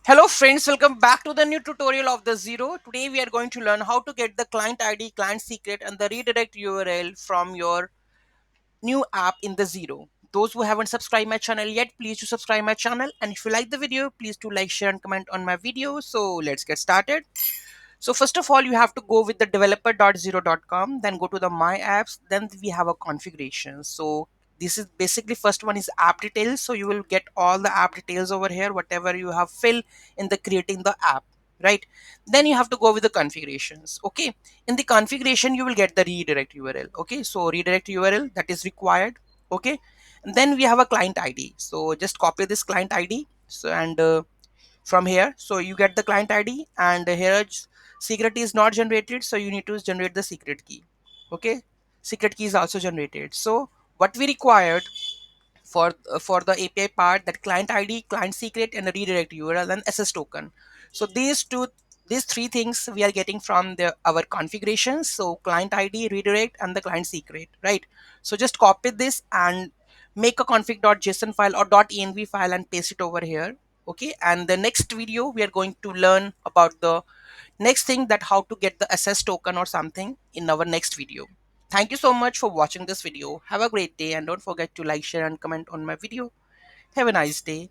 Hello friends, welcome back to the new tutorial of the Xero. Today we are going to learn how to get the client ID, client secret and the redirect URL from your new app in the Xero. Those who haven't subscribed my channel yet, please do subscribe my channel, and if you like the video, please do like, share and comment on my video. So let's get started. So first of all, you have to go with the developer.xero.com, then go to the My Apps, then we have a configuration. So this is basically first one is app details. So you will get all the app details over here, whatever you have filled in the creating the app, right? Then you have to go with the configurations. Okay. In the configuration, you will get the redirect URL. Okay. So redirect URL that is required. Okay. And then we have a client ID. So just copy this client ID. So and from here, so you get the client ID, and here secret is not generated, so you need to generate the secret key. Okay, secret key is also generated. So what we required for the API part, that client ID, client secret and a redirect URL and SS token. So these three things we are getting from the our configurations. So client ID, redirect and the client secret, right? So just copy this and make a config.json file or .env file and paste it over here. Okay, and the next video we are going to learn about the next thing, that how to get the SS token or something in our next video. Thank you so much for watching this video. Have a great day and don't forget to like, share and comment on my video. Have a nice day.